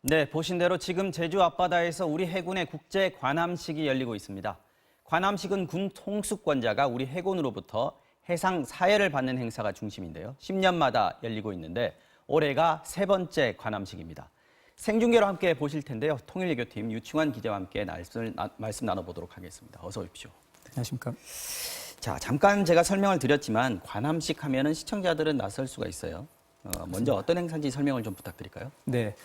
네, 보신 대로 지금 제주 앞바다에서 우리 해군의 국제 관함식이 열리고 있습니다. 관함식은 군 통수권자가 우리 해군으로부터 해상 사회를 받는 행사가 중심인데요. 10년마다 열리고 있는데 올해가 세 번째 관함식입니다. 생중계로 함께 보실 텐데요. 통일외교팀 유충환 기자와 함께 말씀 나눠보도록 하겠습니다. 어서 오십시오. 안녕하십니까. 자, 잠깐 제가 설명을 드렸지만 관함식 하면은 시청자들은 낯설 수가 있어요. 먼저 어떤 행사인지 설명을 좀 부탁드릴까요? 네.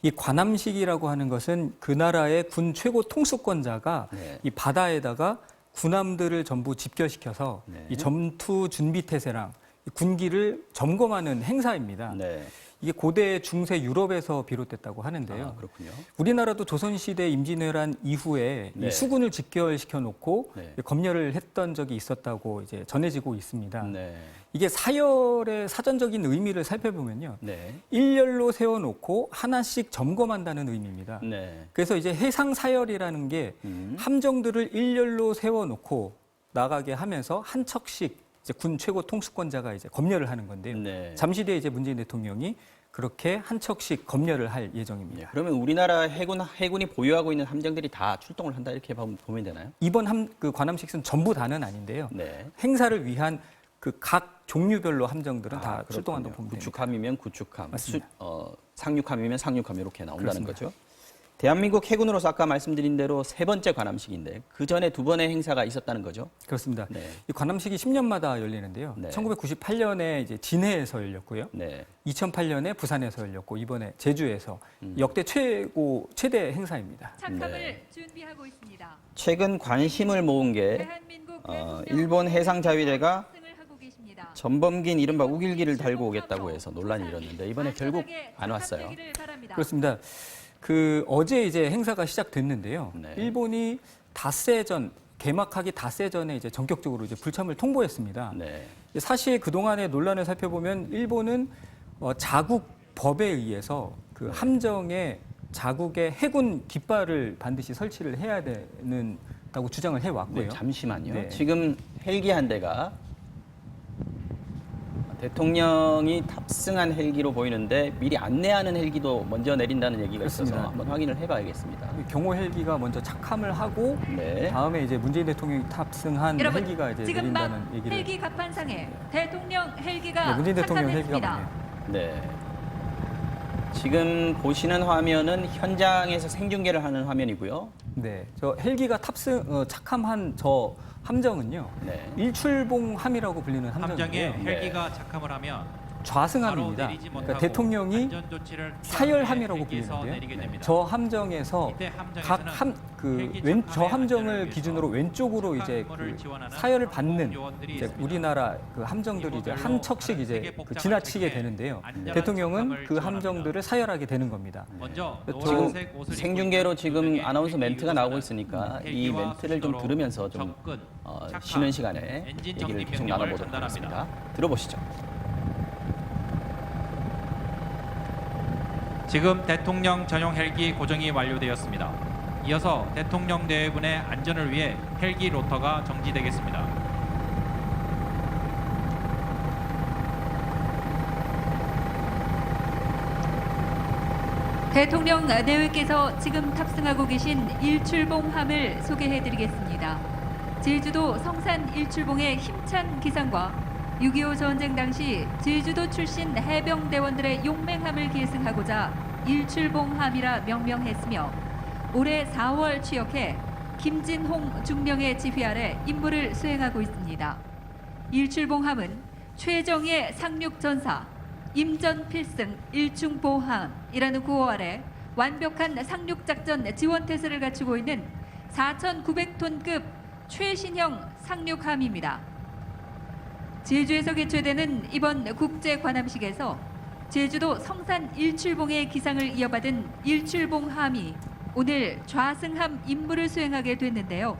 이 관함식이라고 하는 것은 그 나라의 군 최고 통수권자가 이 바다에다가 군함들을 전부 집결시켜서 이 전투 준비 태세랑 군기를 점검하는 행사입니다. 네. 이게 고대 중세 유럽에서 비롯됐다고 하는데요. 아, 그렇군요. 우리나라도 조선시대 임진왜란 이후에 이 수군을 집결시켜 놓고 검열을 했던 적이 있었다고 이제 전해지고 있습니다. 네. 이게 사열의 사전적인 의미를 살펴보면요. 네. 일렬로 세워놓고 하나씩 점검한다는 의미입니다. 네. 그래서 이제 해상 사열이라는 게 함정들을 일렬로 세워놓고 나가게 하면서 한 척씩 이제 군 최고 통수권자가 이제 검열을 하는 건데요. 네. 잠시 뒤에 이제 문재인 대통령이 그렇게 한 척씩 검열을 할 예정입니다. 그러면 우리나라 해군이 보유하고 있는 함정들이 다 출동을 한다 이렇게 보면 되나요? 이번 그 관함식은 전부 다는 아닌데요. 네. 행사를 위한 그 각 종류별로 함정들은 다 그렇군요. 출동한다고 보면 됩니다. 구축함이면 구축함, 맞습니다. 상륙함이면 상륙함 이렇게 나온다는 그렇습니다. 거죠. 대한민국 해군으로서 아까 말씀드린 대로 세 번째 관함식인데 그 전에 두 번의 행사가 있었다는 거죠. 그렇습니다. 네. 이 관함식이 10년마다 열리는데요. 네. 1998년에 이제 진해에서 열렸고요. 네. 2008년에 부산에서 열렸고 이번에 제주에서 역대 최대 행사입니다. 착함을 준비하고 있습니다. 최근 관심을 모은 게 대한민국 일본 해상자위대가 승을 하고 계십니다. 전범기인 이른바 우길기를 달고 오겠다고 해서 논란이 일었는데 이번에 결국 안 왔어요. 그렇습니다. 그 어제 이제 행사가 시작됐는데요. 네. 일본이 닷새전 개막하기 닷새전에 이제 전격적으로 이제 불참을 통보했습니다. 네. 사실 그 동안의 논란을 살펴보면 일본은 자국 법에 의해서 그 함정에 자국의 해군 깃발을 반드시 설치를 해야 된다고 주장을 해왔고요. 네, 잠시만요. 네. 지금 헬기 한 대가 대통령이 탑승한 헬기로 보이는데 미리 안내하는 헬기도 먼저 내린다는 얘기가 그렇습니다. 있어서 한번 확인을 해봐야겠습니다. 경호 헬기가 먼저 착함을 하고 네. 다음에 이제 문재인 대통령이 탑승한 여러분, 헬기가 이제 지금 막 내린다는 얘기를. 헬기 갑판상에 대통령 헬기가 네, 문재인 대통령 헬기가 착함했습니다. 맞네요. 네. 지금 보시는 화면은 현장에서 생중계를 하는 화면이고요. 네, 저 헬기가 착함한 저 함정은요. 네. 일출봉함이라고 불리는 함정에 함정인데요. 헬기가 착함을 하면 좌승함입니다. 바로 내리지 그러니까 못하고 대통령이 안전 조치를 사열함이라고 헬기에서 불리는데요. 내리게 됩니다. 저 함정에서 이때 함정에서는 저 함정을 안전을 기준으로 위해서 왼쪽으로 이제 착함을 그 지원하는 사열을 받는 항공요원들이 이제 있습니다. 우리나라 그 함정들이 이제 한 척씩 이제 그 지나치게 되는데요. 대통령은 그 함정들을 사열하게 되는 겁니다. 먼저 지금 노란색 옷을 생중계로 입고 지금 있는 아나운서 헬기 멘트가 나오고 유조선은 있으니까 이 헬기와 멘트를 좀 수시로 들으면서 좀 접근, 착함, 쉬는 시간에 엔진 얘기를 정비 계속 명령을 나눠보도록 전달합니다. 하겠습니다. 들어보시죠. 지금 대통령 전용 헬기 고정이 완료되었습니다. 이어서 대통령 대회분의 안전을 위해 헬기 로터가 정지되겠습니다. 대통령 내외께서 지금 탑승하고 계신 일출봉함을 소개해드리겠습니다. 제주도 성산 일출봉의 힘찬 기상과 6.25 전쟁 당시 제주도 출신 해병대원들의 용맹함을 계승하고자 일출봉함이라 명명했으며 올해 4월 취역해 김진홍 중령의 지휘 아래 임무를 수행하고 있습니다. 일출봉함은 최정예 상륙전사, 임전필승 일중보함이라는 구호 아래 완벽한 상륙작전 지원태세를 갖추고 있는 4,900톤급 최신형 상륙함입니다. 제주에서 개최되는 이번 국제관함식에서 제주도 성산 일출봉의 기상을 이어받은 일출봉함이 오늘 좌승함 임무를 수행하게 됐는데요.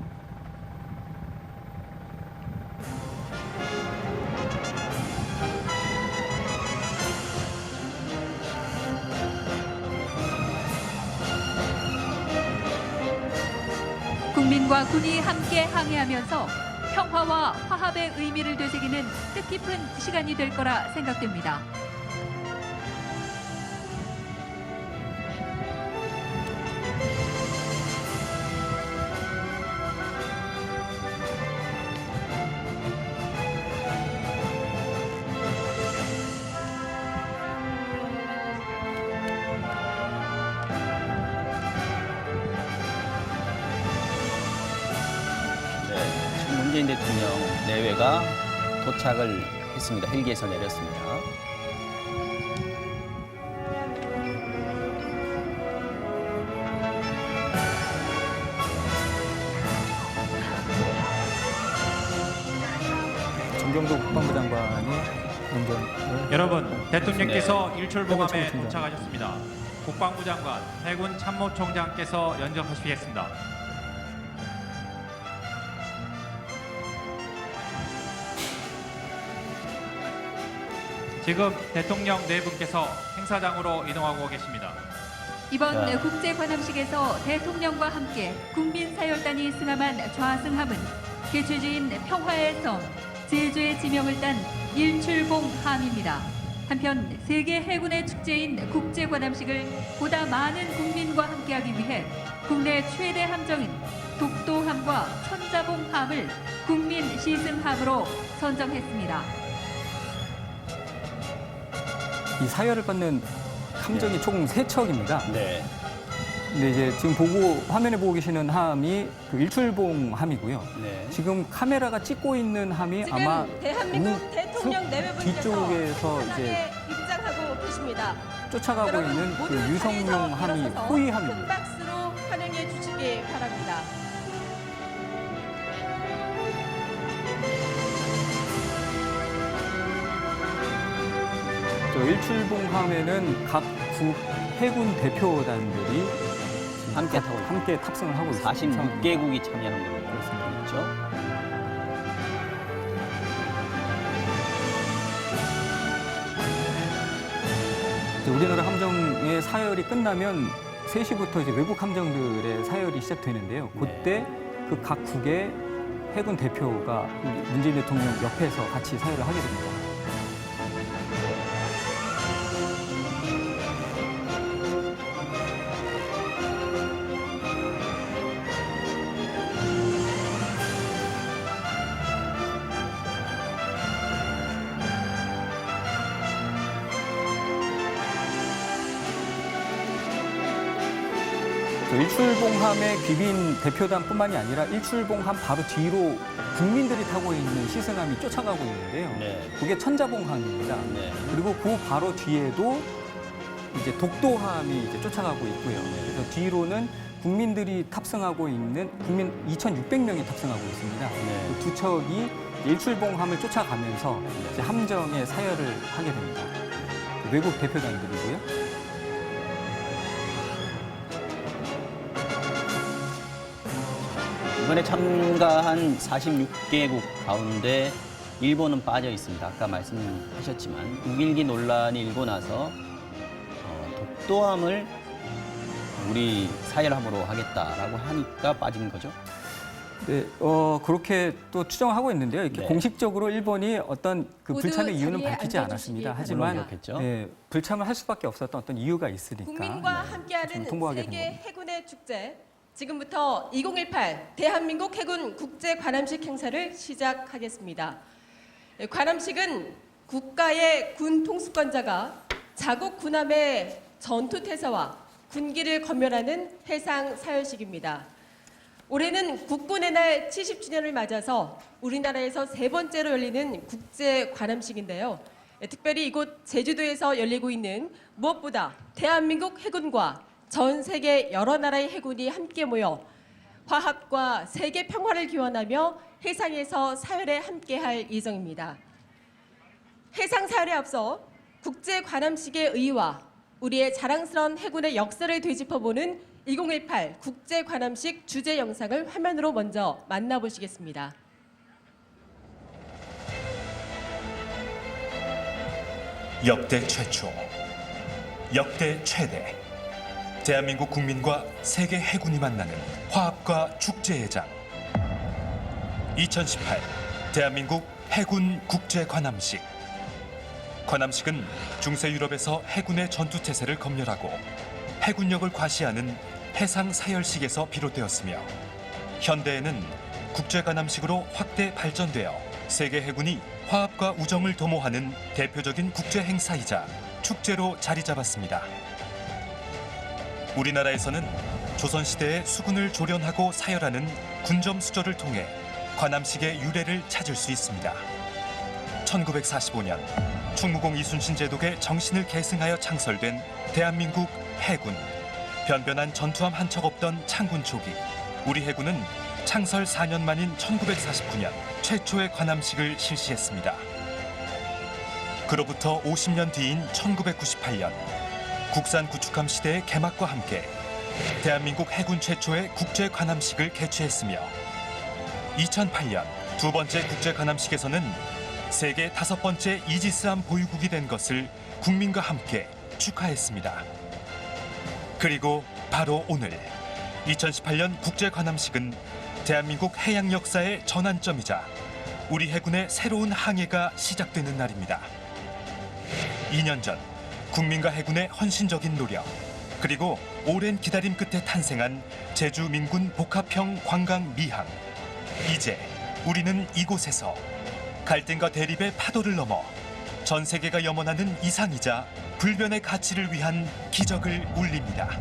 국민과 군이 함께 항해하면서 평화와 화합의 의미를 되새기는 뜻깊은 시간이 될 거라 생각됩니다. 문재인 대통령 내외가 도착을 했습니다. 헬기에서 내렸습니다. 정경도 국방부 장관이 운전을 여러분, 대통령께서 일출봉함에 해군 참모총장. 도착하셨습니다. 국방부 장관, 해군 참모총장께서 연접하시겠습니다. 지금 대통령 네 분께서 행사장으로 이동하고 계십니다. 이번 자. 국제 관함식에서 대통령과 함께 국민 사열단이 승함한 좌승함은 개최지인 평화의 섬 제주의 지명을 딴 일출봉함입니다. 한편 세계 해군의 축제인 국제 관함식을 보다 많은 국민과 함께하기 위해 국내 최대 함정인 독도함과 천자봉함을 국민 시승함으로 선정했습니다. 이 사열을 받는 함정이 총 3척입니다. 네. 근데 이제 지금 화면에 보고 계시는 함이 그 일출봉함이고요. 네. 지금 카메라가 찍고 있는 함이 지금 아마 대한민국 대통령 내외분께서 뒤쪽에서 이제 현장에 입장하고 계십니다. 쫓아가고 여러분 있는 그 모두 유성룡 자리에서 함이 일어서서 큰 호위함입니다. 박수로 환영해 주시기 바랍니다. 저 일출봉함에는 각 국 해군 대표단들이 함께 탑승을 하고 있습니다. 46개국이 참여한 걸로 그렇죠. 이제 우리나라 함정의 사열이 끝나면 3시부터 이제 외국 함정들의 사열이 시작되는데요. 그때 그 각 국의 해군 대표가 문재인 대통령 옆에서 같이 사열을 하게 됩니다. 일출봉함의 귀빈 대표단뿐만이 아니라 일출봉함 바로 뒤로 국민들이 타고 있는 시승함이 쫓아가고 있는데요. 네. 그게 천자봉함입니다. 네. 그리고 그 바로 뒤에도 이제 독도함이 이제 쫓아가고 있고요. 그래서 뒤로는 국민들이 탑승하고 있는 국민 2,600명이 탑승하고 있습니다. 네. 그 두 척이 일출봉함을 쫓아가면서 이제 함정의 사열을 하게 됩니다. 외국 대표단들이고요. 이번에 참가한 46개국 가운데 일본은 빠져 있습니다. 아까 말씀하셨지만 6.12 논란이 일고 나서 독도함을 우리 사열함으로 하겠다라고 하니까 빠진 거죠. 네, 그렇게 또 추정하고 있는데요. 이렇게 네. 공식적으로 일본이 어떤 그 모두 불참의 이유는 자리에 밝히지 앉아주시기 않았습니다. 바랍니다. 하지만 그렇겠죠. 네, 불참을 할 수밖에 없었던 어떤 이유가 있으니까 국민과 네, 함께하는 좀 통보하게 된 세계 겁니다. 해군의 축제 지금부터 2018 대한민국 해군 국제 관함식 행사를 시작하겠습니다. 관함식은 국가의 군 통수권자가 자국 군함의 전투 태세와 군기를 검열하는 해상 사열식입니다. 올해는 국군의 날 70주년을 맞아서 우리나라에서 3번째로 열리는 국제 관함식인데요. 특별히 이곳 제주도에서 열리고 있는 무엇보다 대한민국 해군과 전 세계 여러 나라의 해군이 함께 모여 화합과 세계 평화를 기원하며 해상에서 사열에 함께할 예정입니다. 해상 사열에 앞서 국제 관함식의 의의와 우리의 자랑스러운 해군의 역사를 되짚어보는 2018 국제 관함식 주제 영상을 화면으로 먼저 만나보시겠습니다. 역대 최초, 역대 최대, 대한민국 국민과 세계 해군이 만나는 화합과 축제의 장. 2018 대한민국 해군 국제 관함식. 관함식은 중세 유럽에서 해군의 전투 태세를 검열하고 해군력을 과시하는 해상 사열식에서 비롯되었으며 현대에는 국제 관함식으로 확대 발전되어 세계 해군이 화합과 우정을 도모하는 대표적인 국제 행사이자 축제로 자리 잡았습니다. 우리나라에서는 조선시대의 수군을 조련하고 사열하는 군점 수조를 통해 관함식의 유래를 찾을 수 있습니다. 1945년 충무공 이순신 제독의 정신을 계승하여 창설된 대한민국 해군. 변변한 전투함 한 척 없던 창군 초기, 우리 해군은 창설 4년 만인 1949년 최초의 관함식을 실시했습니다. 그로부터 50년 뒤인 1998년 국산 구축함 시대의 개막과 함께 대한민국 해군 최초의 국제 관함식을 개최했으며 2008년 두 번째 국제 관함식에서는 세계 5번째 이지스함 보유국이 된 것을 국민과 함께 축하했습니다. 그리고 바로 오늘 2018년 국제 관함식은 대한민국 해양 역사의 전환점이자 우리 해군의 새로운 항해가 시작되는 날입니다. 2년 전 국민과 해군의 헌신적인 노력, 그리고 오랜 기다림 끝에 탄생한 제주 민군 복합형 관광 미항. 이제 우리는 이곳에서 갈등과 대립의 파도를 넘어 전 세계가 염원하는 이상이자 불변의 가치를 위한 기적을 울립니다.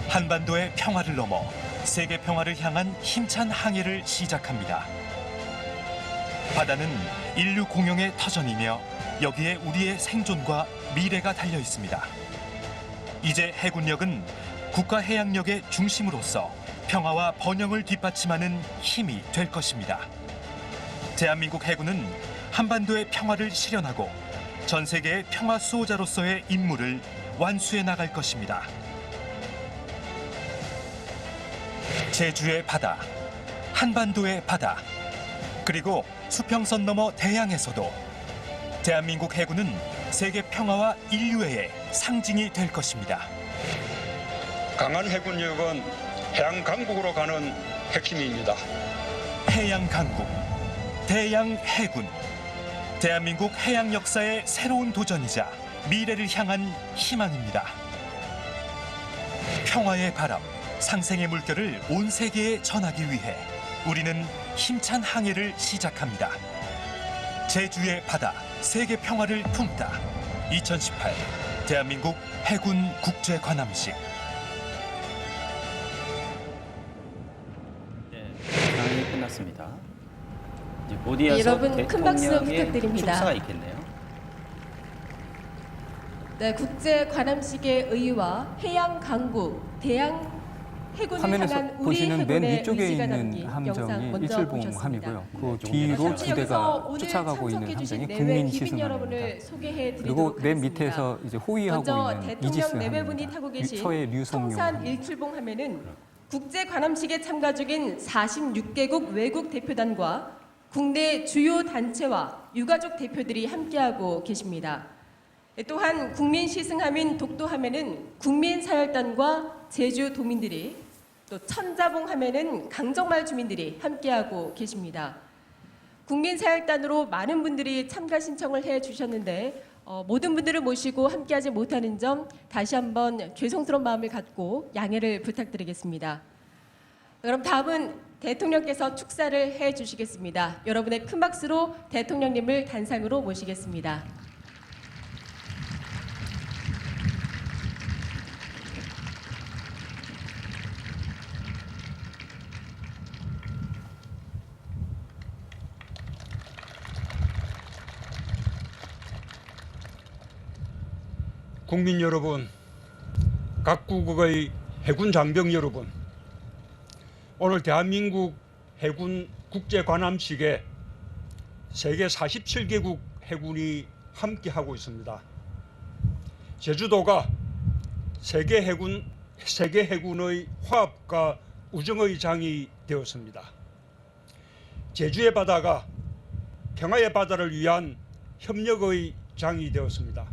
한반도의 평화를 넘어 세계 평화를 향한 힘찬 항해를 시작합니다. 바다는 인류 공영의 터전이며 여기에 우리의 생존과 미래가 달려 있습니다. 이제 해군력은 국가해양력의 중심으로서 평화와 번영을 뒷받침하는 힘이 될 것입니다. 대한민국 해군은 한반도의 평화를 실현하고 전 세계의 평화 수호자로서의 임무를 완수해 나갈 것입니다. 제주의 바다, 한반도의 바다, 그리고 수평선 너머 대양에서도 대한민국 해군은 세계 평화와 인류애의 상징이 될 것입니다. 강한 해군력은 해양 강국으로 가는 핵심입니다. 해양 강국, 대양 해군. 대한민국 해양 역사의 새로운 도전이자 미래를 향한 희망입니다. 평화의 바람, 상생의 물결을 온 세계에 전하기 위해 우리는 힘찬 항해를 시작합니다. 제주의 바다, 세계 평화를 품다. 2018 대한민국 해군 국제 관함식. 강연이 끝났습니다. 이제 곧 이어서 여러분, 큰 박수 대통령의 부탁드립니다. 축사가 있겠네요. 네, 국제 관함식의 의의와 해양 강국, 대양 해군을 화면에서 향한 우리 보시는 맨 해군의 위쪽에 의지가 있는 담긴 영상 함정이 먼저 일출봉 보셨습니다. 함이고요. 그 네, 뒤로 좀 두 여기서 대가 오늘 쫓아가고 있는 참석해주신 함정이 내외 국민 귀빈 시승함입니다. 여러분을 소개해 그리고 드리도록 맨 하겠습니다. 밑에서 이제 호위하고 먼저 있는 대통령 이지스 내외분이 함입니다. 타고 계신 서해 류송용 청산 함. 일출봉 함에는 국제 관함식에 참가 중인 46개국 외국 대표단과 국내 주요 단체와 유가족 대표들이 함께하고 계십니다. 또한 국민 시승함인 독도함에는 국민사열단과 제주 도민들이, 또 천자봉함에는 강정마을 주민들이 함께하고 계십니다. 국민사열단으로 많은 분들이 참가 신청을 해주셨는데 모든 분들을 모시고 함께하지 못하는 점 다시 한번 죄송스러운 마음을 갖고 양해를 부탁드리겠습니다. 그럼 다음은 대통령께서 축사를 해주시겠습니다. 여러분의 큰 박수로 대통령님을 단상으로 모시겠습니다. 국민 여러분, 각국의 해군 장병 여러분, 오늘 대한민국 해군 국제 관함식에 세계 47개국 해군이 함께하고 있습니다. 제주도가 세계 해군의 화합과 우정의 장이 되었습니다. 제주의 바다가 평화의 바다를 위한 협력의 장이 되었습니다.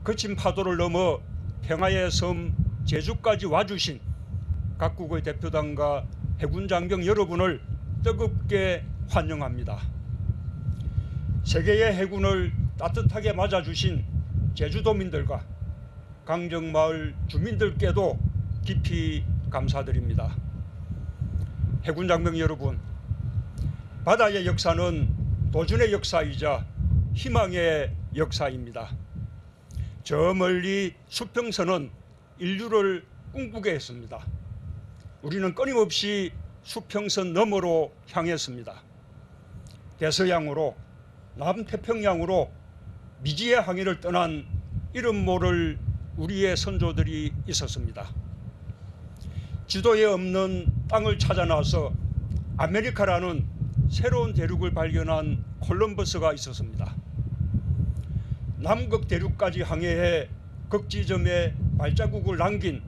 거친 파도를 넘어 평화의 섬 제주까지 와주신 각국의 대표단과 해군 장병 여러분을 뜨겁게 환영합니다. 세계의 해군을 따뜻하게 맞아주신 제주도민들과 강정마을 주민들께도 깊이 감사드립니다. 해군 장병 여러분, 바다의 역사는 도전의 역사이자 희망의 역사입니다. 저 멀리 수평선은 인류를 꿈꾸게 했습니다. 우리는 끊임없이 수평선 너머로 향했습니다. 대서양으로 남태평양으로 미지의 항해를 떠난 이름 모를 우리의 선조들이 있었습니다. 지도에 없는 땅을 찾아 나서 아메리카라는 새로운 대륙을 발견한 콜럼버스가 있었습니다. 남극 대륙까지 항해해 극지점에 발자국을 남긴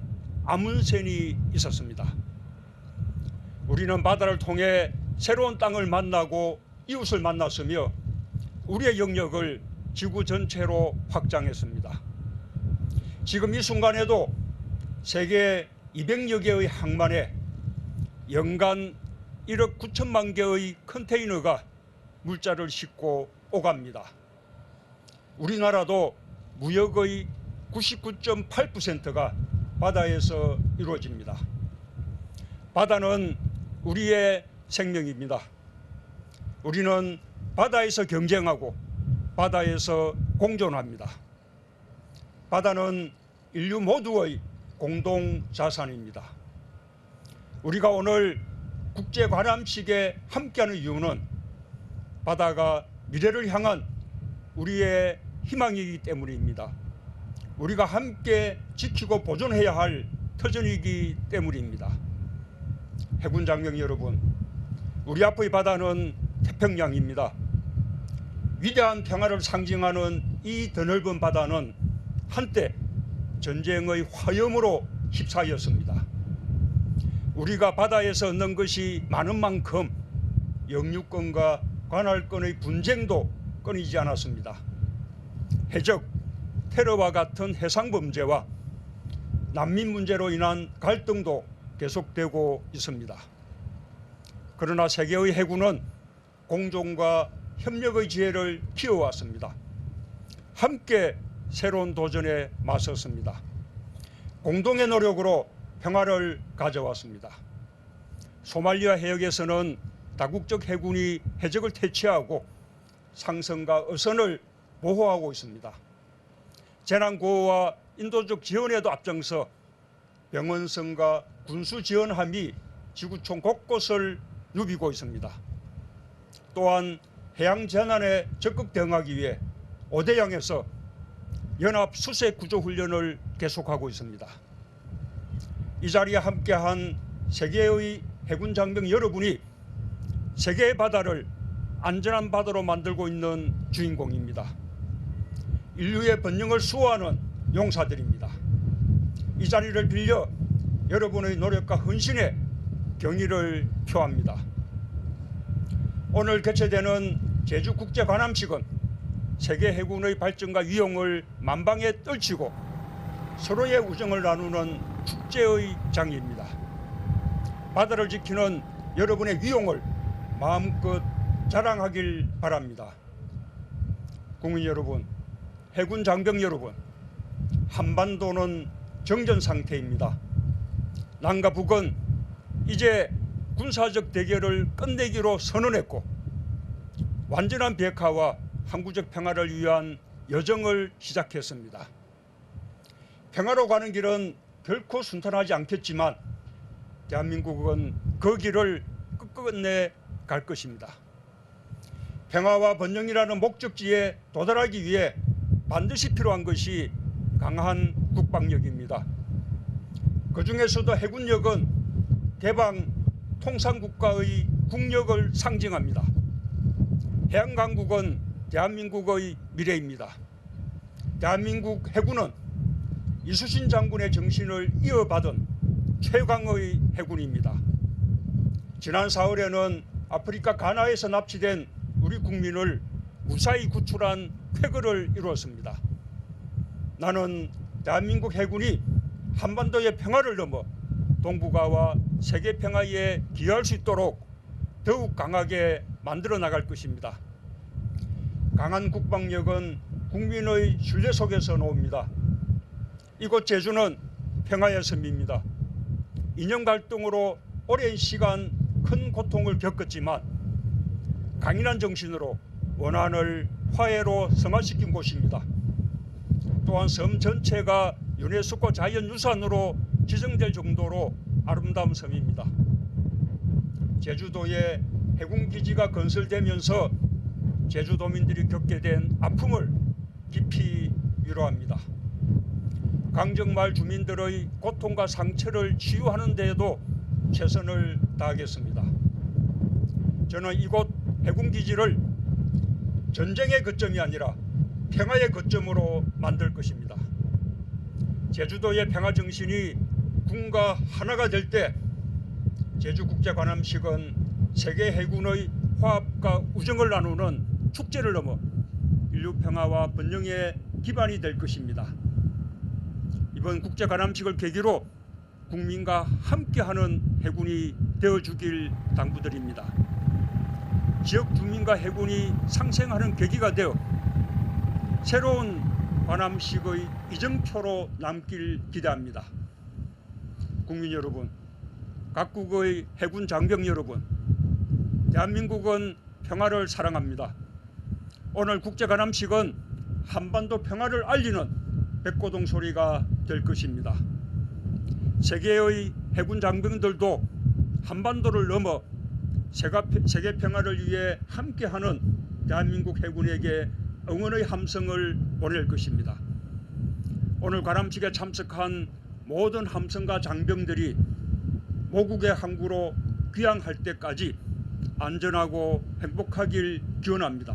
아문센이 있었습니다. 우리는 바다를 통해 새로운 땅을 만나고 이웃을 만났으며 우리의 영역을 지구 전체로 확장했습니다. 지금 이 순간에도 세계 200여 개의 항만에 연간 1억 9천만 개의 컨테이너가 물자를 싣고 오갑니다. 우리나라도 무역의 99.8%가 바다에서 이루어집니다. 바다는 우리의 생명입니다. 우리는 바다에서 경쟁하고 바다에서 공존합니다. 바다는 인류 모두의 공동 자산입니다. 우리가 오늘 국제 관함식에 함께하는 이유는 바다가 미래를 향한 우리의 희망이기 때문입니다. 우리가 함께 지키고 보존해야 할 터전이기 때문입니다. 해군 장병 여러분, 우리 앞의 바다는 태평양입니다. 위대한 평화를 상징하는 이 드넓은 바다는 한때 전쟁의 화염으로 휩싸였습니다. 우리가 바다에서 얻는 것이 많은 만큼 영유권과 관할권의 분쟁도 끊이지 않았습니다. 해적, 테러와 같은 해상범죄와 난민 문제로 인한 갈등도 계속되고 있습니다. 그러나 세계의 해군은 공존과 협력의 지혜를 키워왔습니다. 함께 새로운 도전에 맞섰습니다. 공동의 노력으로 평화를 가져왔습니다. 소말리아 해역에서는 다국적 해군이 해적을 퇴치하고 상선과 어선을 보호하고 있습니다. 재난구호와 인도적 지원에도 앞장서 병원선과 군수 지원함이 지구촌 곳곳을 누비고 있습니다. 또한 해양 재난에 적극 대응하기 위해 오대양에서 연합 수색 구조 훈련을 계속하고 있습니다. 이 자리에 함께한 세계의 해군 장병 여러분이 세계의 바다를 안전한 바다로 만들고 있는 주인공입니다. 인류의 번영을 수호하는 용사들입니다. 이 자리를 빌려 여러분의 노력과 헌신에 경의를 표합니다. 오늘 개최되는 제주국제관함식은 세계 해군의 발전과 위용을 만방에 떨치고 서로의 우정을 나누는 축제의 장입니다. 바다를 지키는 여러분의 위용을 마음껏 자랑하길 바랍니다. 국민 여러분, 해군 장병 여러분, 한반도는 정전 상태입니다. 남과 북은 이제 군사적 대결을 끝내기로 선언했고 완전한 비핵화와 항구적 평화를 위한 여정을 시작했습니다. 평화로 가는 길은 결코 순탄하지 않겠지만 대한민국은 그 길을 끝끝내 갈 것입니다. 평화와 번영이라는 목적지에 도달하기 위해 반드시 필요한 것이 강한 국방력입니다. 그중에서도 해군력은 개방 통상국가의 국력을 상징합니다. 해양강국은 대한민국의 미래입니다. 대한민국 해군은 이수신 장군의 정신을 이어받은 최강의 해군입니다. 지난 4월에는 아프리카 가나에서 납치된 우리 국민을 무사히 구출한 쾌거를 이루었습니다. 나는 대한민국 해군이 한반도의 평화를 넘어 동북아와 세계 평화에 기여할 수 있도록 더욱 강하게 만들어 나갈 것입니다. 강한 국방력은 국민의 신뢰 속에서 나옵니다. 이곳 제주는 평화의 섬입니다. 이념 갈등으로 오랜 시간 큰 고통을 겪었지만 강인한 정신으로 원한을 화해로 승화시킨 곳입니다. 또한 섬 전체가 유네스코 자연유산으로 지정될 정도로 아름다운 섬입니다. 제주도에 해군기지가 건설되면서 제주도민들이 겪게 된 아픔을 깊이 위로합니다. 강정마을 주민들의 고통과 상처를 치유하는 데에도 최선을 다하겠습니다. 저는 이곳 해군기지를 전쟁의 거점이 아니라 평화의 거점으로 만들 것입니다. 제주도의 평화 정신이 군과 하나가 될 때 제주국제관함식은 세계 해군의 화합과 우정을 나누는 축제를 넘어 인류 평화와 번영의 기반이 될 것입니다. 이번 국제관함식을 계기로 국민과 함께하는 해군이 되어주길 당부드립니다. 지역 주민과 해군이 상생하는 계기가 되어 새로운 관함식의 이정표로 남길 기대합니다. 국민 여러분, 각국의 해군 장병 여러분, 대한민국은 평화를 사랑합니다. 오늘 국제관함식은 한반도 평화를 알리는 백고동 소리가 될 것입니다. 세계의 해군 장병들도 한반도를 넘어 세계 평화를 위해 함께하는 대한민국 해군에게 응원의 함성을 보낼 것입니다. 오늘 관함식에 참석한 모든 함성과 장병들이 모국의 항구로 귀향할 때까지 안전하고 행복하길 기원합니다.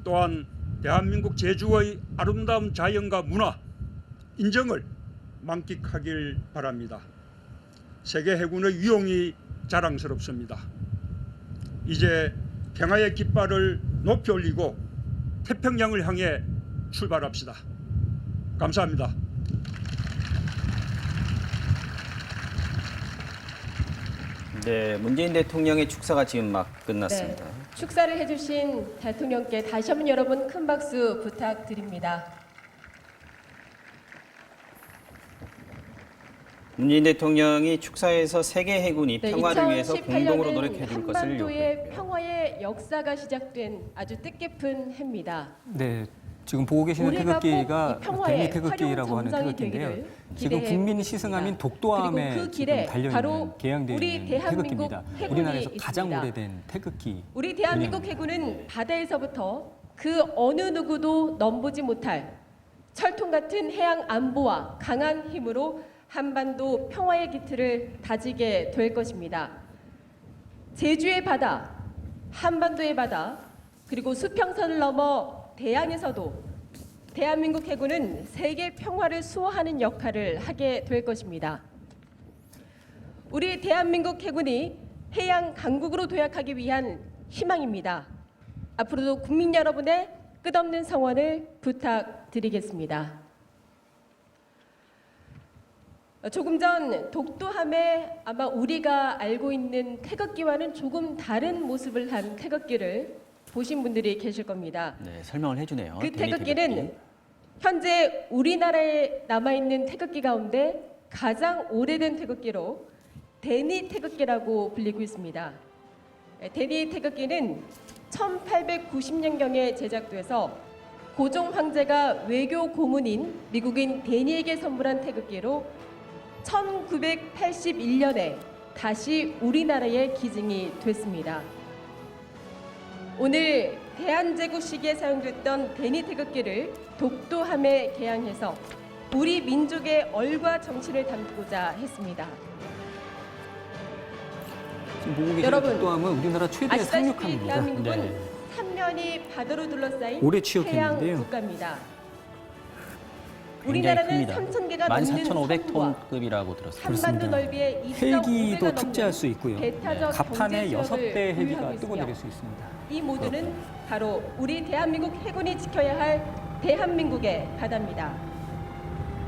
또한 대한민국 제주의 아름다운 자연과 문화, 인정을 만끽하길 바랍니다. 세계 해군의 위용이 자랑스럽습니다. 이제 평화의 깃발을 높이 올리고 태평양을 향해 출발합시다. 감사합니다. 네, 문재인 대통령의 축사가 지금 막 끝났습니다. 네, 축사를 해주신 대통령께 다시 한번 여러분 큰 박수 부탁드립니다. 문재인 대통령이 축사에서 세계 해군이 네, 평화를 위해서 공동으로 2018년은 노력해 줄 것을 한반도의 요구했고요. 평화의 역사가 시작된 아주 뜻깊은 해입니다. 네, 지금 보고 계시는 우리가 태극기가 꼭 이 평화의 대미 태극기라고 하는 활용 태극기인데요. 정상이 지금 되기를 국민 기대해 시승함인 보겠습니다. 독도함에 그리고 그 지금 길에 달려 바로 있는 개양되어 우리 있는 대한민국 태극기입니다. 해군이 우리나라에서 가장 있습니다. 오래된 태극기. 우리 대한민국 해군은 바다에서부터 그 어느 누구도 넘보지 못할 철통 같은 해양 안보와 강한 힘으로 한반도 평화의 기틀을 다지게 될 것입니다. 제주의 바다, 한반도의 바다, 그리고 수평선을 넘어 대양에서도 대한민국 해군은 세계 평화를 수호하는 역할을 하게 될 것입니다. 우리 대한민국 해군이 해양 강국으로 도약하기 위한 희망입니다. 앞으로도 국민 여러분의 끝없는 성원을 부탁드리겠습니다. 조금 전 독도함에 아마 우리가 알고 있는 태극기와는 조금 다른 모습을 한 태극기를 보신 분들이 계실 겁니다. 네, 설명을 해주네요. 그 대미 태극기는 태극기. 현재 우리나라에 남아있는 태극기 가운데 가장 오래된 태극기로 대니 태극기라고 불리고 있습니다. 대니 태극기는 1890년경에 제작돼서 고종 황제가 외교 고문인 미국인 데니에게 선물한 태극기로 1981년에 다시 우리나라에 기증이 됐습니다. 오늘 대한제국 시기에 사용됐던 데니 태극기를 독도함에 개양해서 우리 민족의 얼과 정신을 담고자 했습니다. 지금 보고 계시는 여러분, 독도함은 우리나라 최대 아시다시피 상륙함입니다. 대한민국은 네. 삼면이 바다로 둘러싸인 오래 해양 취역했는데요. 국가입니다. 굉장히 우리나라는 큽니다. 3,000개가 넘는 섬과 14,500톤급이라고 들었습니다. 한반도 넓이의 2.5배가 헬기도 탑재할 수 있고요. 배타적 갑판에 경제 6대 지역을 헬기가 보유하고 뜨고 있으며 내릴 수 있습니다. 이 모두는 바로 우리 대한민국 해군이 지켜야 할 대한민국의 바다입니다.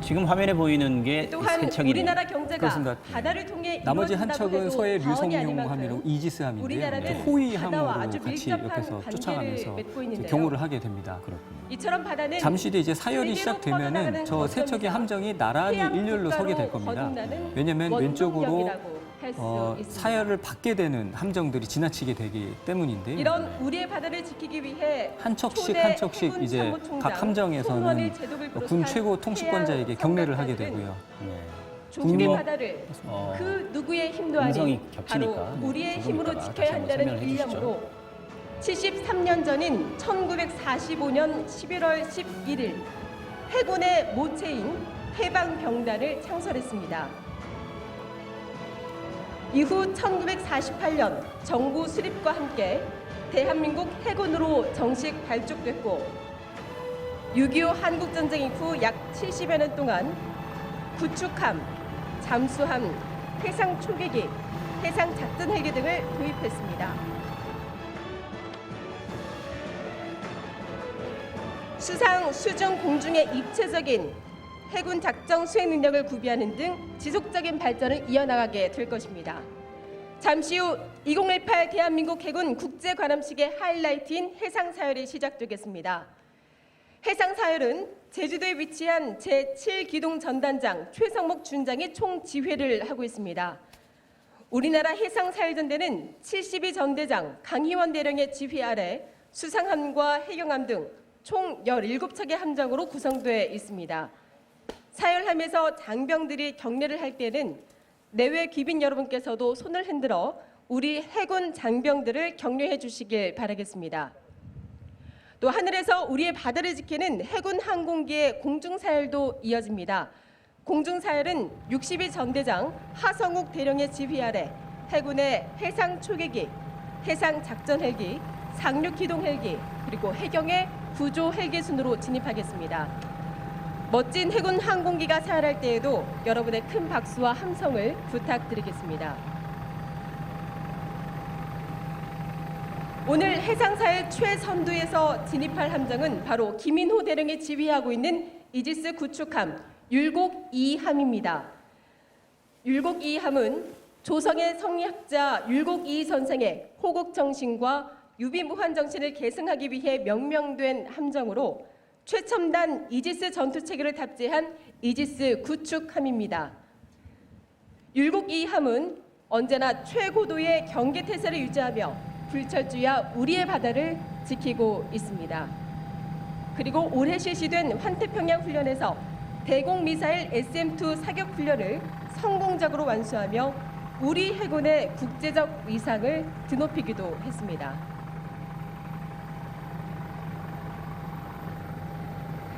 지금 화면에 보이는 게 또한 세척이네요. 우리나라 경제가 그렇습니다. 바다를 통해 나머지 한 이루어진다고 척은 해도 서해 과언이 아닐 류성룡함이라고 만큼 이지스함인데요. 우리나라는 호위함으로 바다와 아주 같이 밀접한 옆에서 관계를 쫓아가면서 맺고 있는데요. 경호를 하게 됩니다. 그렇군요. 이처럼 바다는 잠시 뒤에 이제 사열이 세계로 시작되면은 뻗어나가는 저 세 척의 거점이자 함정이 나란히 해양 일렬로 서게 될 국가로 겁니다. 거듭나는 왜냐하면 왼쪽으로 원동력이라고 할 수 있습니다. 사열을 받게 되는 함정들이 지나치게 되기 때문인데요. 이런 우리의 바다를 지키기 위해 한 척씩 초대 한 척씩 해군 이제 참모총장 각 함정에서는 손원일 제독을 군 비롯한 최고 통수권자에게 해양 경례를 하게 선박들은 되고요. 네. 우리 국민- 바다를 어, 그 누구의 힘도 아닌 음성이 겹치니까. 바로 우리의 네, 힘으로 이따가 지켜야 다시 한번 한다는 설명해 주시죠. 일념으로 73년 전인 1945년 11월 11일 해군의 모체인 해방병단을 창설했습니다. 이후 1948년 정부 수립과 함께 대한민국 해군으로 정식 발족됐고 6.25 한국전쟁 이후 약 70여 년 동안 구축함, 잠수함, 해상 초계기, 해상 작전 헬기 등을 도입했습니다. 수상, 수중, 공중의 입체적인 해군 작전 수행 능력을 구비하는 등 지속적인 발전을 이어나가게 될 것입니다. 잠시 후 2018 대한민국 해군 국제관함식의 하이라이트인 해상사열이 시작되겠습니다. 해상사열은 제주도에 위치한 제7기동전단장 최성목 준장이 총지휘를 하고 있습니다. 우리나라 해상사열전대는 72전대장 강희원 대령의 지휘 아래 수상함과 해경함 등 총 17척의 함정으로 구성되어 있습니다. 사열함에서 장병들이 경례를 할 때는 내외 귀빈 여러분께서도 손을 흔들어 우리 해군 장병들을 격려해 주시길 바라겠습니다. 또 하늘에서 우리의 바다를 지키는 해군 항공기의 공중사열도 이어집니다. 공중사열은 62전대장 하성욱 대령의 지휘 아래 해군의 해상 초계기, 해상 작전 헬기, 상륙 기동 헬기, 그리고 해경의 구조 헬기 순으로 진입하겠습니다. 멋진 해군 항공기가 사열할 때에도 여러분의 큰 박수와 함성을 부탁드리겠습니다. 오늘 해상사의 최선두에서 진입할 함정은 바로 김인호 대령이 지휘하고 있는 이지스 구축함 율곡 2함입니다. 율곡 2함은 조성의 성리학자 율곡 2 선생의 호국 정신과 유비무환 정신을 계승하기 위해 명명된 함정으로 최첨단 이지스 전투체계를 탑재한 이지스 구축함입니다. 율곡 2함은 언제나 최고도의 경계태세를 유지하며 불철주야 우리의 바다를 지키고 있습니다. 그리고 올해 실시된 환태평양 훈련에서 대공미사일 SM-2 사격 훈련을 성공적으로 완수하며 우리 해군의 국제적 위상을 드높이기도 했습니다.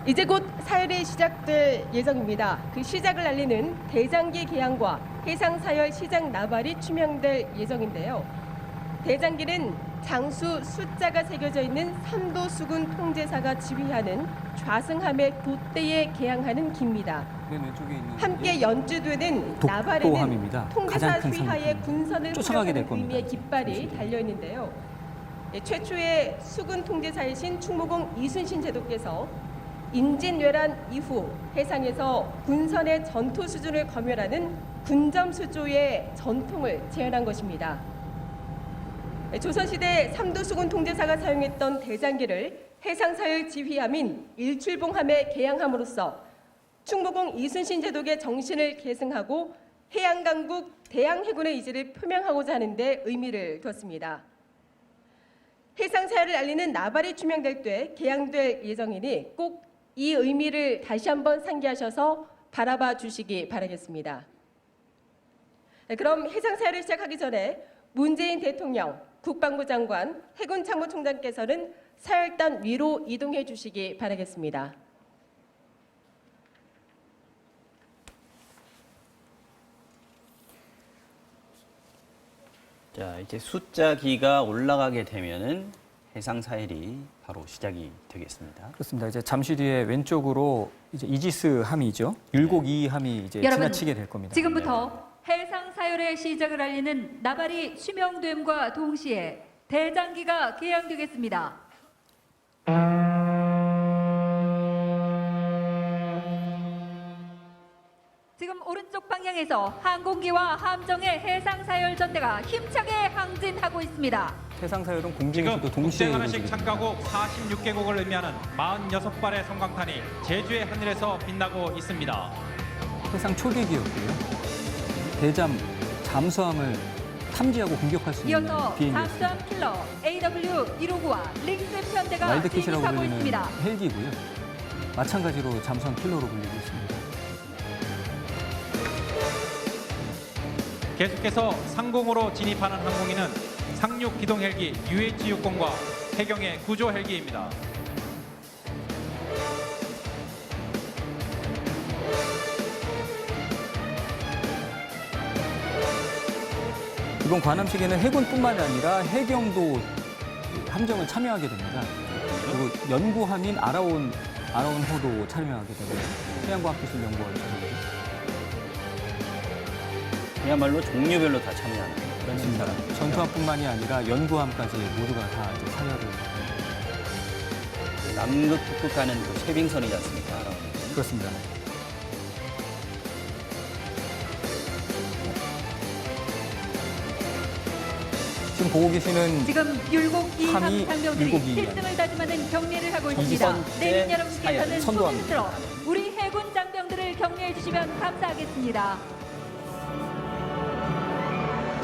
이제 곧 사열이 시작될 예정입니다. 그 시작을 알리는 대장기 개항과 해상사열 시작 나발이 추명될 예정인데요. 대장기는 장수 숫자가 새겨져 있는 삼도수군 통제사가 지휘하는 좌승함의 돛대에 개항하는 기입니다. 맨 왼쪽에 있는 함께 연주되는 나발에는 독도함입니다. 통제사 가장 큰 휘하에 상품. 군선을 쫓아가게 될 후려하는 겁니다. 의미의 깃발이 달려 있는데요. 최초의 수군 통제사이신 충무공 이순신 제도께서 임진왜란 이후 해상에서 군선의 전투 수준을 검열하는 군점수조의 전통을 재현한 것입니다. 조선시대 삼도수군 통제사가 사용했던 대장기를 해상사열 지휘함인 일출봉함에 개항함으로써 충무공 이순신 제독의 정신을 계승하고 해양강국 대양해군의 의지를 표명하고자 하는 데 의미를 뒀습니다. 해상사열을 알리는 나발이 추명될 때 개항될 예정이니 꼭 이 의미를 다시 한번 상기하셔서 바라봐 주시기 바라겠습니다. 그럼 해상사열을 시작하기 전에 문재인 대통령, 국방부 장관, 해군 참모총장께서는 사열단 위로 이동해 주시기 바라겠습니다. 자, 이제 숫자기가 올라가게 되면은 해상사열이 바로 시작이 되겠습니다. 그렇습니다. 이제 잠시 뒤에 왼쪽으로 이제 이지스 함이죠. 율곡 2함이 이제 여러분, 지나치게 될 겁니다. 지금부터 해상 사열의 시작을 알리는 나발이 추명됨과 동시에 대장기가 개항되겠습니다. 지금 오른쪽 방향에서 항공기와 함정의 해상 사열 전대가 힘차게 항진하고 있습니다. 해상 사열은 지금 공중에서도 동시에 국제관함식 이루어지게 됩니다. 참가국 46개국을 의미하는 46발의 성광탄이 제주의 하늘에서 빛나고 있습니다. 해상 초계기였고요. 대잠 잠수함을 탐지하고 공격할 수 있는 이어서 비행기였습니다. 잠수함 킬러 AW159와 링스 편대가 와일드캣이라고 진입하고 불리는 있습니다. 헬기고요. 마찬가지로 잠수함 킬러로 불리고 있습니다. 계속해서 상공으로 진입하는 항공기는 상륙 기동 헬기 UH-60과 해경의 구조 헬기입니다. 이번 관함식에는 해군뿐만 아니라 해경도 함정을 참여하게 됩니다. 그리고 연구함인 아라온호도 참여하게 되고요. 해양과학기술연구원 그야말로 종류별로 다 참여하는 그런 행사랍니다. 전투함뿐만이 아니라 연구함까지 모두가 다 이제 참여를 남극 북극 가는 그 쇄빙선이지 않습니까? 그렇습니다. 지금 보고 계시는 지금 율곡 함이 2함 장병들이 율곡 2 필승을 다짐하는 경례를 하고 있습니다. 이번째 내린 여러분께서는 사연 선도합니다. 소문스러 우리 해군 장병들을 격려해 주시면 감사하겠습니다.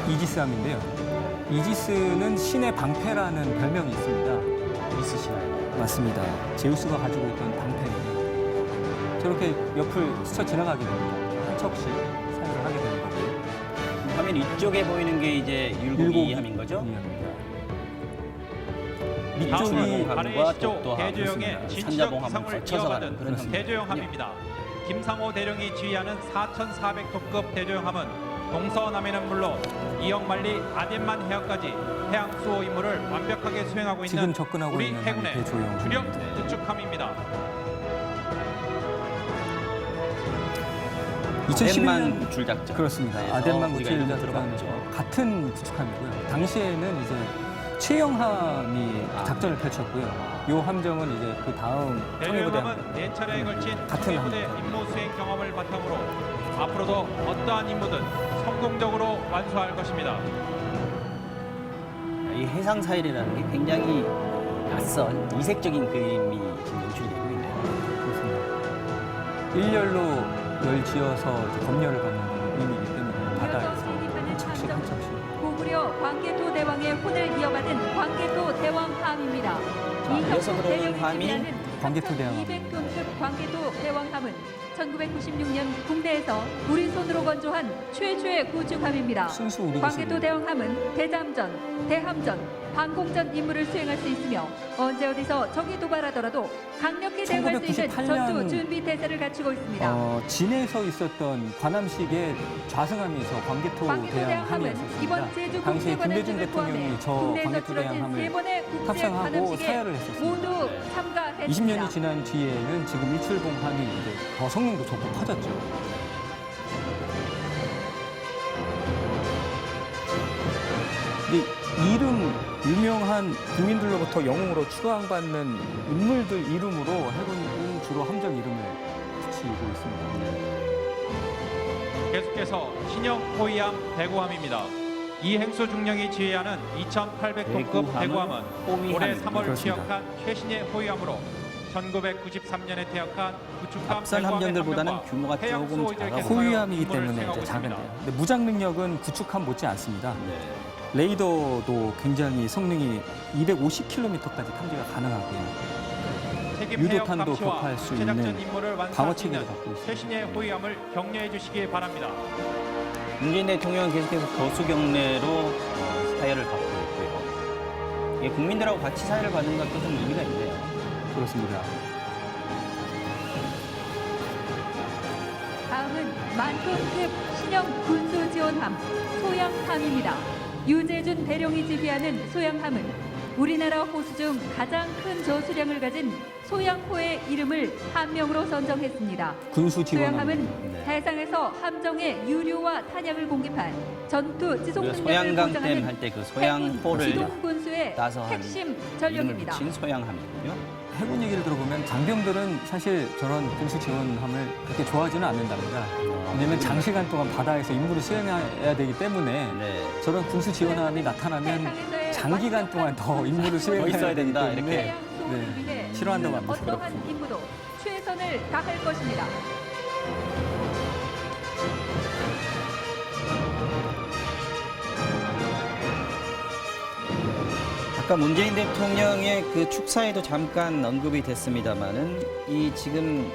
이지스함인데요. 이지스는 신의 방패라는 별명이 있습니다. 있으시나요? 맞습니다. 제우스가 가지고 있던 방패인데 저렇게 옆을 스쳐 지나가게 됩니다. 한 척씩 사용을 하게 되는 거고요. 화면 이쪽에 보이는 게 이제 율곡 2함인 거죠? 밑쪽이 함과 발해시조 독도함, 대조영의 그렇습니다. 진취적 산자봉함을 기상을 거쳐서 가는 그런 이어받은 형태. 대조영함입니다. 김상호 대령이 지휘하는 4,400톤급 대조영함은 동서남해는 물론 이역만리 아덴만 해역까지 해양 수호 임무를 완벽하게 수행하고 지금 있는 접근하고 우리 있는 해군의 대조영. 주력 구축함입니다. 2011년 구출 작전. 그렇습니다. 네, 아덴만 우리가 구출 이름 작전 들어봤죠. 같은 구축함이고요. 당시에는 이제 최영함이 작전을 펼쳤고요. 이 함정은 이제 그 다음 청해부대 대조영함은 4차례에 걸친 같은 청해부대 함정. 임무 수행 경험을 바탕으로 앞으로도 어떠한 임무든 성공적으로 완수할 것입니다. 이 해상 사일이라는 게 굉장히 낯선 이색적인 그림이 지금 연출이 되고 있네요. 그렇습니다. 일렬로 열 지어서 이제 검열을 받는 의미이기 때문에 바다에서 한 척씩 한 척씩. 고구려 광개토 대왕의 혼을 이어받은 광개토 대왕함입니다. 자, 이어서 이혁수 들어오는 대령이 함이 지휘하는 광개토 대왕함. 200톤급 광개토 대왕함은 1996년 국내에서 우리 손으로 건조한 최초의 구축함입니다. 순수 우리 광개토 기술입니다. 대왕함은 대잠전, 대함전, 방공전 임무를 수행할 수 있으며 언제 어디서 적이 도발하더라도 강력히 대응할 수 있는 1998년 전투 준비 태세를 갖추고 있습니다. 진해에서 있었던 관함식의 좌승함에서 광개토 광개토 대왕함은 대왕함이었습니다. 이번 제주 당시에 국제관함식을 김대중 포함해 대통령이 저 국내에서 광개토 치러진 대왕함을 3번의 국제 탑승하고 관함식에 사열을 했었습니다. 모두 참가했습니다. 20년이 지난 뒤에는 지금 일출봉함이 이제 더 성능도 좋고 커졌죠. 근데 이름 유명한 국민들로부터 영웅으로 추앙받는 인물들 이름으로 해군은 주로 함정 이름을 붙이고 있습니다. 계속해서 신형 호위함 대구함입니다. 이 행수 중령이 지휘하는 2,800톤급 대구함은 올해 호위함입니다. 3월 그렇습니다. 취역한 최신의 호위함으로 1993년에 퇴역한 구축함 앞선 대구함의 함정들보다는 함정과 규모가 해양 조금 수호지를 작아 계승하여 호위함이기 임무를 때문에 수행하고 이제 있습니다. 작은데요. 근데 무장 능력은 구축함 못지 않습니다. 네. 레이더도 굉장히 성능이 250km까지 탐지가 가능하고요. 책임 유도탄도 해역 감시와 격파할 수 제작전 있는 임무를 완수할 방어 수 있는 체계를 갖고 있습니다. 최신의 호위함을 격려해 주시기 바랍니다. 문재인 대통령은 계속해서 거수 경례로 사열을 받고 있고요. 이게 국민들하고 같이 사열을 받는 것도 좀 의미가 있네요. 그렇습니다. 다음은 만톤급 신형 군수 지원함 소양함입니다. 유재준 대령이 지휘하는 소양함은 우리나라 호수 중 가장 큰 저수량을 가진 소양호의 이름을 함명으로 선정했습니다. 군수 지원함. 소양함은 네. 해상에서 함정에 유류와 탄약을 공급한 전투 지속 우리가 능력을 소양강댐 보장하는 할 때 그 해군 소양호를 지동군수의 따서 한 핵심 이름을 전력입니다. 붙인 소양함이군요. 해군 얘기를 들어보면 장병들은 사실 저런 군수 지원함을 그렇게 좋아하지는 않는답니다. 왜냐하면 장시간 동안 바다에서 임무를 수행해야 되기 때문에 네. 저런 군수 지원함이 나타나면 해상에서의 장기간 동안 더 임무를 더 수행해야 있어야 되기 된다, 때문에 이렇게. 해양 수호를 위해 싫어한다고 합니다. 어떠한 임무도 최선을 다할 것입니다. 아까 문재인 대통령의 그 축사에도 잠깐 언급이 됐습니다만은 이 지금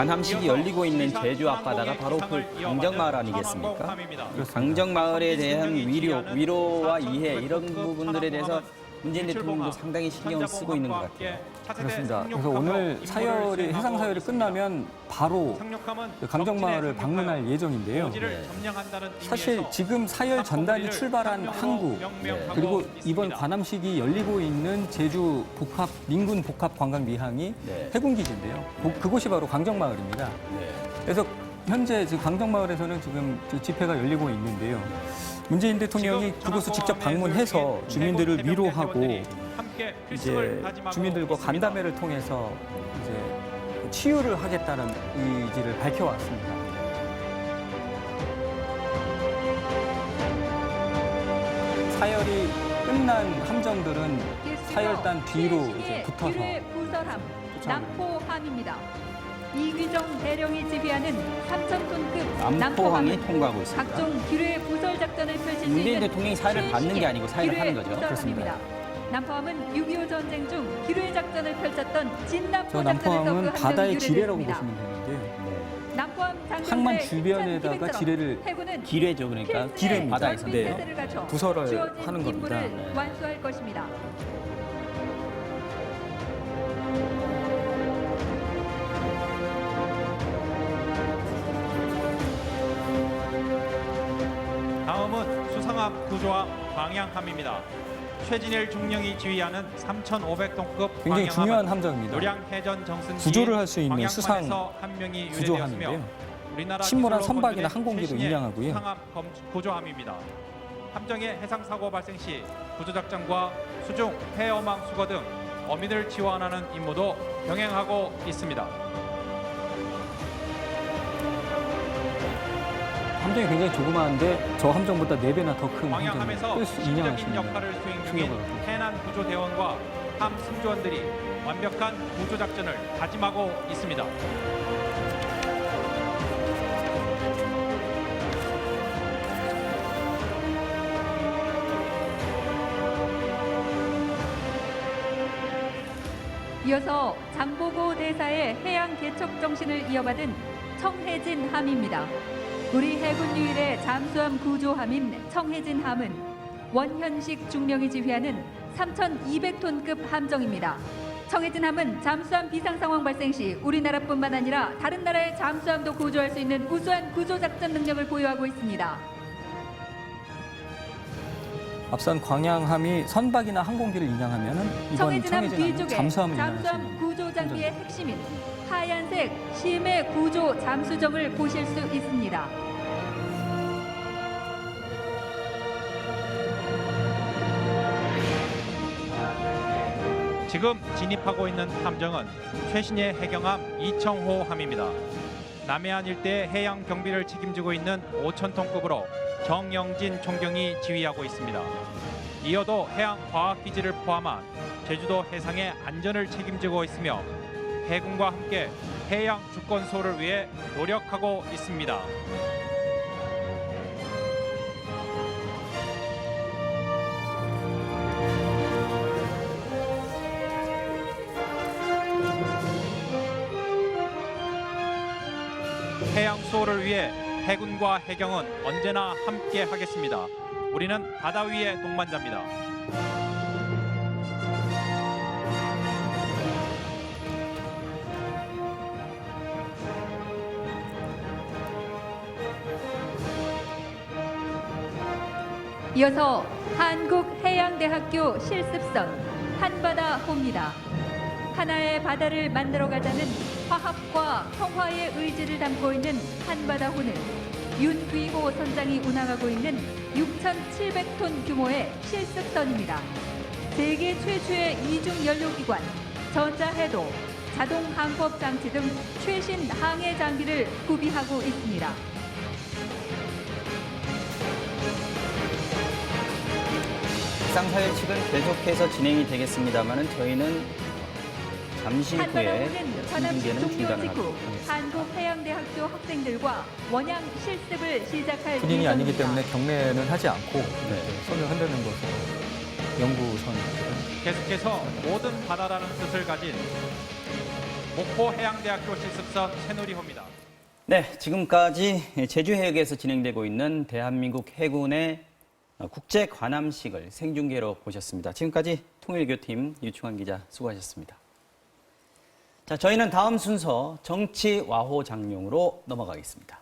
관함식이 열리고 있는 제주 앞바다가 바로 그 강정마을 아니겠습니까? 강정마을에 대한 위로와 이해 이런 부분들에 대해서 문재인 대통령도 상당히 신경을 쓰고 있는 것 같아요. 그렇습니다. 그래서 오늘 사열이 해상 사열이 끝나면 바로 강정마을을 방문할 예정인데요. 사실 지금 사열 전단이 출발한 항구 그리고 이번 관함식이 열리고 있는 제주 민군 복합 관광 미항이 해군 기지인데요. 그곳이 바로 강정마을입니다. 그래서 현재 지금 강정마을에서는 지금 집회가 열리고 있는데요. 문재인 대통령이 그곳을 직접 방문해서 주민들을 위로하고 이제 주민들과 간담회를 통해서 이제 치유를 하겠다는 의지를 밝혀왔습니다. 사열이 끝난 함정들은 사열단 뒤로 이제 붙어서 부설함 남포함입니다. 이휘정 대령이 지휘하는 3,000톤급 남포항이 통과하고 있습니다. 각종 기뢰 부설 작전을 펼칠 수 있는 문재인 대통령이 사열을 받는 게 아니고 사열을 하는 거죠. 그렇습니다. 남포함은 6.25 전쟁 중 기뢰 작전을 펼쳤던 진남포 저 작전에서 남포항은 그 바다의 함정이 지뢰라고 유래됐습니다. 보시면 되는데요. 남포함 항만 주변에다가 지뢰를 기뢰죠, 그러니까 기뢰입니다. 바다에서 부설을 하는 겁니다. 완수할 것입니다. 다음은 수상함 구조함 광양함입니다. 최진일 중령이 지휘하는 3,500톤급 굉장히 중요한 함정입니다. 노량해전 정승기 구조를 할 수 있는 수상 한 명이 구조함인데요. 우리나라 침몰한 기술로 선박이나 건조된 항공기도 최신의 인양하고요. 수상함 구조함입니다. 함정의 해상 사고 발생 시 구조작전과 수중, 폐어망 수거 등 어민을 지원하는 임무도 병행하고 있습니다. 함정이 굉장히 조그마한데 저 함정보다 4배나 더 큰 광양함에서 함정을 시민적인 인양하시는 역할을 수행 중인 충격을 해난 구조대원과 함 승조원들이 완벽한 구조 작전을 다짐하고 있습니다. 이어서 장보고 대사의 해양 개척 정신을 이어받은 청해진함입니다. 우리 해군 유일의 잠수함 구조함인 청해진함은 원현식 중령이 지휘하는 3,200톤급 함정입니다. 청해진함은 잠수함 비상 상황 발생 시 우리나라뿐만 아니라 다른 나라의 잠수함도 구조할 수 있는 우수한 구조 작전 능력을 보유하고 있습니다. 앞선 광양함이 선박이나 항공기를 인양하면은 이번 청해진함 청해진함은 뒤쪽에 잠수함을 인양할 수 잠수함 있는 구조 장비의 핵심인 하얀색 심해 구조 잠수정을 보실 수 있습니다. 지금 진입하고 있는 함정은 최신의 해경함 이청호함입니다. 남해안 일대의 해양 경비를 책임지고 있는 5,000톤급으로 정영진 총경이 지휘하고 있습니다. 이어도 해양과학기지를 포함한 제주도 해상의 안전을 책임지고 있으며 해군과 함께 해양 주권 수호를 위해 노력하고 있습니다. 해양 수호를 위해 해군과 해경은 언제나 함께 하겠습니다. 우리는 바다 위의 동반자입니다. 이어서 한국해양대학교 실습선 한바다호입니다. 하나의 바다를 만들어가자는 화합과 평화의 의지를 담고 있는 한바다호는 윤귀호 선장이 운항하고 있는 6,700톤 규모의 실습선입니다. 세계 최초의 이중 연료기관, 전자해도, 자동 항법 장치 등 최신 항해 장비를 구비하고 있습니다. 해상사열식은 계속해서 진행이 되겠습니다만은 저희는 잠시 후에 한바다호는 관함식 중계는 종료 중단을 직후 하겠습니다. 한국해양대학교 학생들과 원양 실습을 시작할 군인이 아니기 예정입니다. 때문에 경례는 하지 않고 손을 흔드는 것으로 연구선 계속해서 모든 바다라는 뜻을 가진 목포해양대학교 실습선 새누리호입니다. 네, 지금까지 제주해역에서 진행되고 있는 대한민국 해군의 국제 관함식을 생중계로 보셨습니다. 지금까지 통일교팀 유충환 기자 수고하셨습니다. 자, 저희는 다음 순서 정치 와호 장룡으로 넘어가겠습니다.